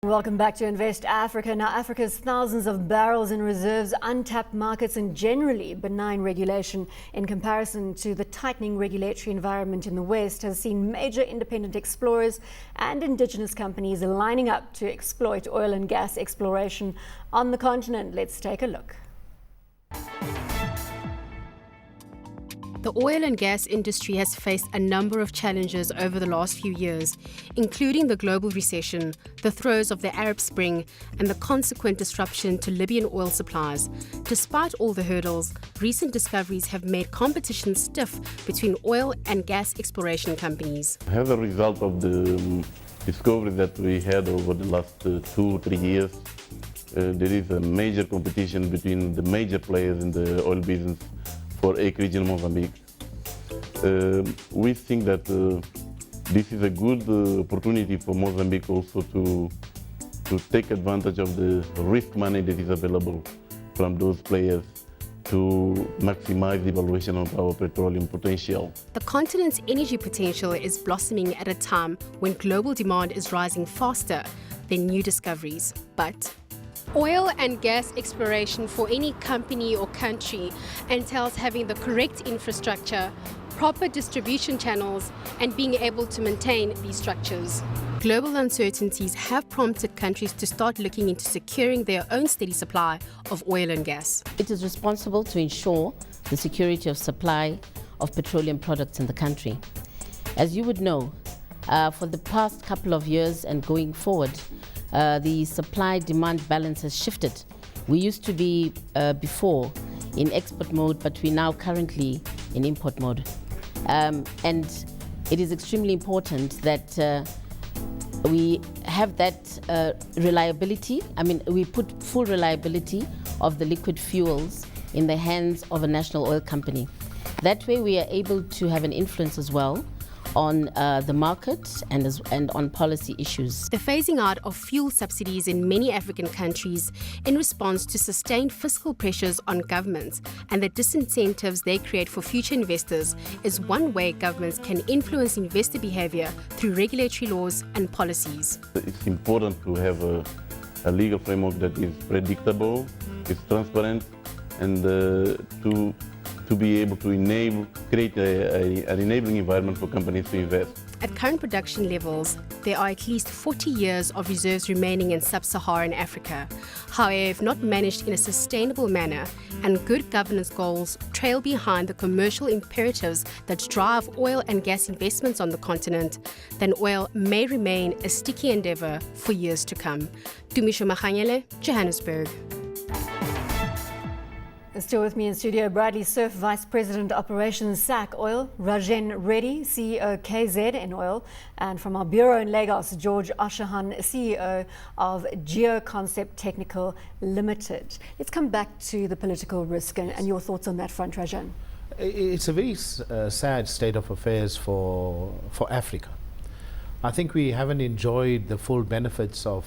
Welcome back to Invest Africa. Now, Africa's thousands of barrels in reserves, untapped markets and generally benign regulation in comparison to the tightening regulatory environment in the West has seen major independent explorers and indigenous companies lining up to exploit oil and gas exploration on the continent. Let's take a look. The oil and gas industry has faced a number of challenges over the last few years, including the global recession, the throes of the Arab Spring, and the consequent disruption to Libyan oil supplies. Despite all the hurdles, recent discoveries have made competition stiff between oil and gas exploration companies. As a result of the discovery that we had over the last 2-3 years, there is a major competition between the major players in the oil business for acreage in Mozambique. We think that this is a good opportunity for Mozambique also to take advantage of the risk money that is available from those players to maximize the evaluation of our petroleum potential. The continent's energy potential is blossoming at a time when global demand is rising faster than new discoveries. But oil and gas exploration for any company or country entails having the correct infrastructure, proper distribution channels, and being able to maintain these structures. Global uncertainties have prompted countries to start looking into securing their own steady supply of oil and gas. It is responsible to ensure the security of supply of petroleum products in the country. As you would know, for the past couple of years and going forward, the supply-demand balance has shifted. We used to be before in export mode, but we're now currently in import mode. And it is extremely important that we have that reliability. I mean, we put full reliability of the liquid fuels in the hands of a national oil company. That way we are able to have an influence as well on the market and on policy issues. The phasing out of fuel subsidies in many African countries in response to sustained fiscal pressures on governments and the disincentives they create for future investors is one way governments can influence investor behavior through regulatory laws and policies. It's important to have a legal framework that is predictable, is transparent, and to be able to create an enabling environment for companies to invest. At current production levels, there are at least 40 years of reserves remaining in sub-Saharan Africa. However, if not managed in a sustainable manner and good governance goals trail behind the commercial imperatives that drive oil and gas investments on the continent, then oil may remain a sticky endeavor for years to come. Tumisho Mahanyele, Johannesburg. Still with me in studio, Bradley Surf, Vice President Operations SAC Oil, Rajen Reddy, CEO KZN Oil, and from our bureau in Lagos, George Oshahan, CEO of Geo-Concept Technical Limited. Let's come back to the political risk and your thoughts on that front, Rajen. It's a very sad state of affairs for Africa. I think we haven't enjoyed the full benefits of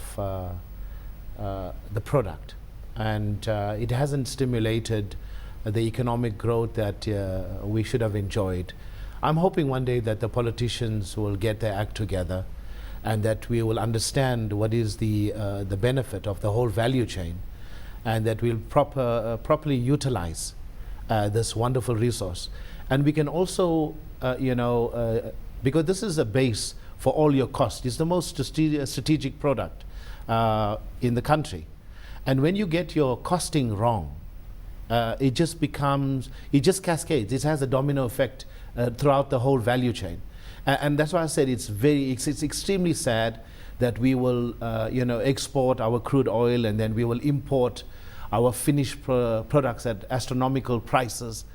the product. And it hasn't stimulated the economic growth that we should have enjoyed. I'm hoping one day that the politicians will get their act together and that we will understand what is the benefit of the whole value chain, and that we'll properly utilize this wonderful resource. And we can also, because this is a base for all your costs, it's the most strategic product in the country. And when you get your costing wrong, it just cascades. It has a domino effect throughout the whole value chain. And that's why I said it's extremely sad that we will export our crude oil and then we will import our finished products at astronomical prices.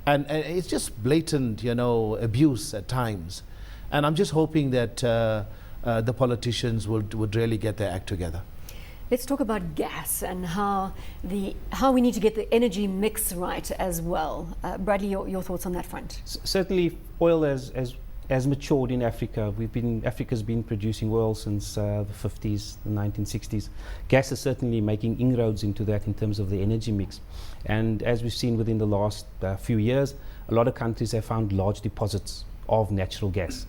And it's just blatant, abuse at times. And I'm just hoping that the politicians would really get their act together. Let's talk about gas and how we need to get the energy mix right as well. Bradley, your thoughts on that front? Certainly, oil has matured in Africa. Africa's been producing oil since the 50s, the 1960s. Gas is certainly making inroads into that in terms of the energy mix. And as we've seen within the last few years, a lot of countries have found large deposits of natural gas.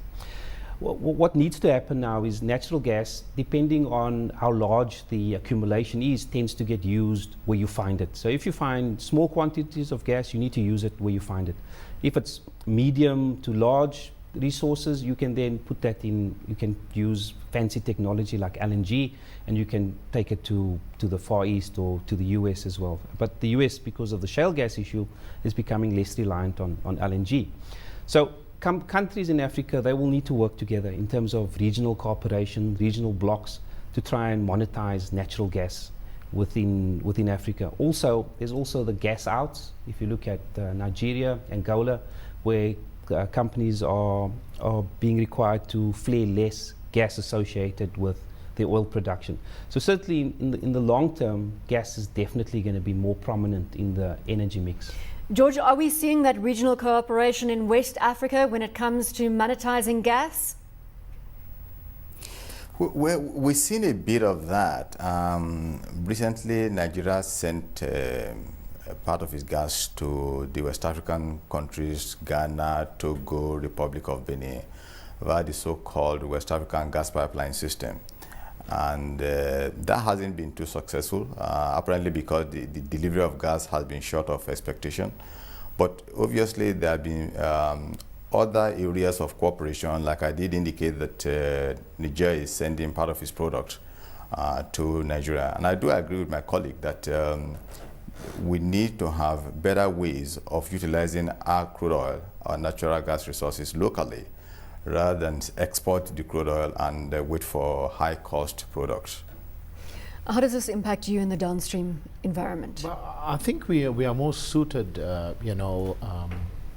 What needs to happen now is natural gas, depending on how large the accumulation is, tends to get used where you find it. So if you find small quantities of gas, you need to use it where you find it. If it's medium to large resources, you can then put that in, you can use fancy technology like LNG, and you can take it to the Far East or to the US as well. But the US, because of the shale gas issue, is becoming less reliant on LNG. So countries in Africa, they will need to work together in terms of regional cooperation, regional blocks, to try and monetize natural gas within Africa. Also, there's also the gas outs. If you look at Nigeria, Angola, where companies are being required to flare less gas associated with their oil production. So certainly in the long term, gas is definitely going to be more prominent in the energy mix. George, are we seeing that regional cooperation in West Africa when it comes to monetizing gas? We've seen a bit of that. Recently, Nigeria sent part of its gas to the West African countries, Ghana, Togo, Republic of Benin, via the so-called West African gas pipeline system. And that hasn't been too successful, apparently because the delivery of gas has been short of expectation. But obviously there have been other areas of cooperation, like I did indicate that Niger is sending part of its product to Nigeria. And I do agree with my colleague that we need to have better ways of utilizing our crude oil, our natural gas resources locally, rather than export the crude oil and wait for high-cost products. How does this impact you in the downstream environment? Well, I think we are more suited,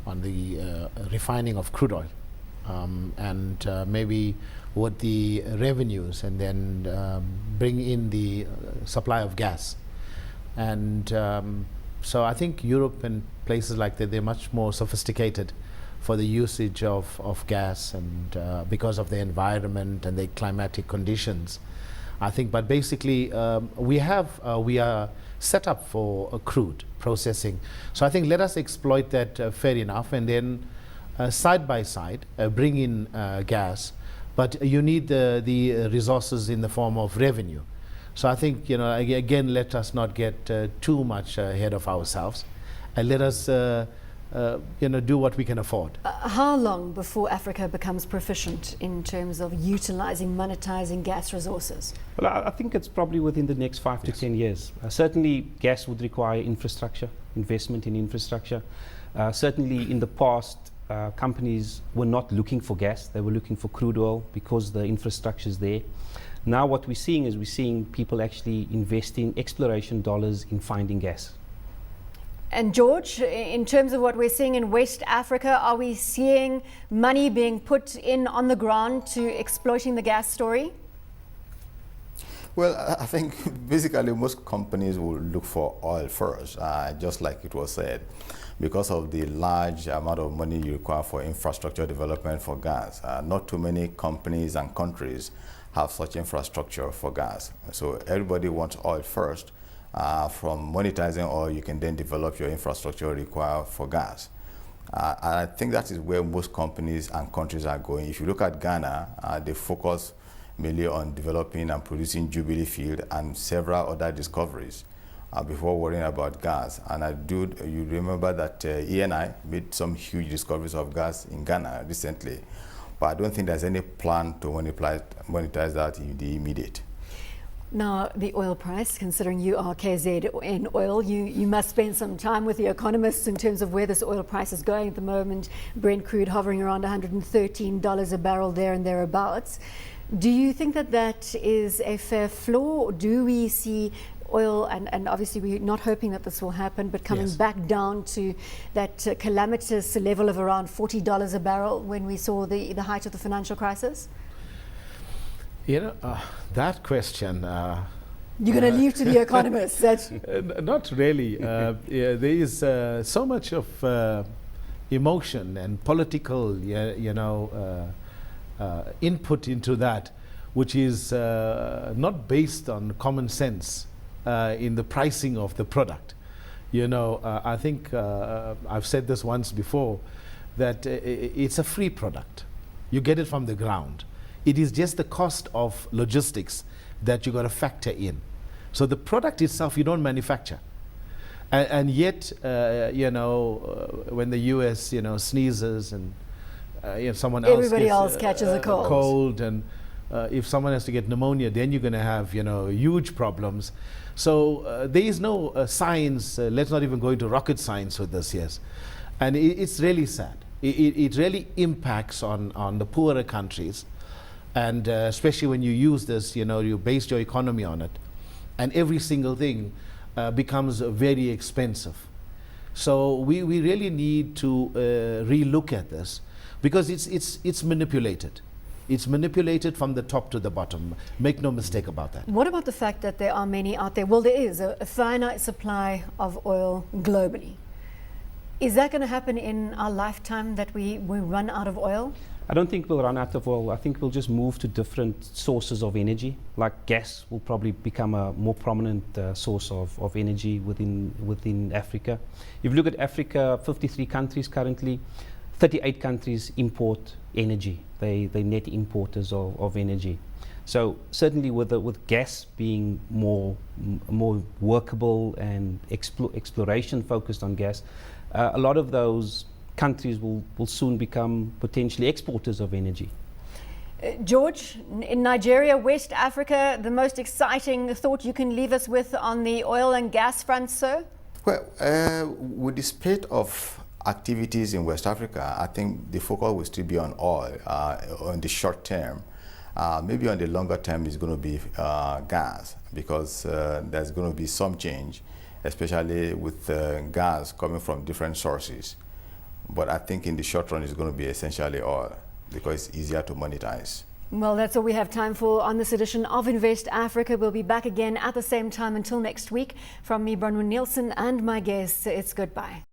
on the refining of crude oil, and maybe with the revenues, and then bring in the supply of gas. And so I think Europe and places like that, they're much more sophisticated for the usage of gas, and because of the environment and the climatic conditions, I think. But basically, we are set up for crude processing. So I think let us exploit that fair enough, and then side by side bring in gas. But you need the resources in the form of revenue. So I think, again, let us not get too much ahead of ourselves, and let us do what we can afford. How long before Africa becomes proficient in terms of utilizing, monetizing gas resources? Well, I think it's probably within the next 5 to 10 years. Certainly, gas would require infrastructure, investment in infrastructure. Certainly, in the past, companies were not looking for gas. They were looking for crude oil because the infrastructure is there. Now what we're seeing is people actually investing exploration dollars in finding gas. And George, in terms of what we're seeing in West Africa, are we seeing money being put in on the ground to exploiting the gas story? Well, I think basically most companies will look for oil first, just like it was said, because of the large amount of money you require for infrastructure development for gas. Not too many companies and countries have such infrastructure for gas. So everybody wants oil first. From monetizing oil, you can then develop your infrastructure required for gas. And I think that is where most companies and countries are going. If you look at Ghana, they focus mainly on developing and producing Jubilee Field and several other discoveries before worrying about gas. And you remember that ENI made some huge discoveries of gas in Ghana recently. But I don't think there's any plan to monetize that in the immediate. Now, the oil price, considering you are KZ in oil, you must spend some time with the economists in terms of where this oil price is going at the moment. Brent crude hovering around $113 a barrel there and thereabouts. Do you think that is a fair floor? Or do we see oil, and obviously we're not hoping that this will happen, but coming back down to that calamitous level of around $40 a barrel when we saw the height of the financial crisis? That question... You're going to leave to the economists. Not really. There is so much of emotion and political, input into that, which is not based on common sense in the pricing of the product. I think I've said this once before, that it's a free product. You get it from the ground. It is just the cost of logistics that you got to factor in. So the product itself you don't manufacture. And yet, when the U.S. Sneezes and someone else Everybody gets, else catches a cold. And if someone has to get pneumonia, then you're going to have huge problems. So there is no science. Let's not even go into rocket science with this. Yes, and it's really sad. It really impacts on the poorer countries, and especially when you use this, you base your economy on it, and every single thing becomes very expensive. So we really need to relook at this, because it's manipulated. It's manipulated from the top to the bottom. Make no mistake about that. What about the fact that there are many out there? Well, there is a finite supply of oil globally. Is that going to happen in our lifetime, that we run out of oil? I don't think we'll run out of oil. I think we'll just move to different sources of energy. Like gas will probably become a more prominent source of energy within Africa. If you look at Africa, 53 countries currently, 38 countries import energy. They net importers of energy. So certainly with gas being more workable and exploration focused on gas, a lot of those countries will soon become potentially exporters of energy. George, in Nigeria, West Africa, the most exciting thought you can leave us with on the oil and gas front, sir? Well, with the spate of activities in West Africa, I think the focus will still be on oil on the short term. Maybe on the longer term it's going to be gas, because there's going to be some change, especially with gas coming from different sources. But I think in the short run it's going to be essentially oil, because it's easier to monetize. Well, that's all we have time for on this edition of Invest Africa. We'll be back again at the same time. Until next week, from me, Bronwyn Nielsen, and my guests, it's goodbye.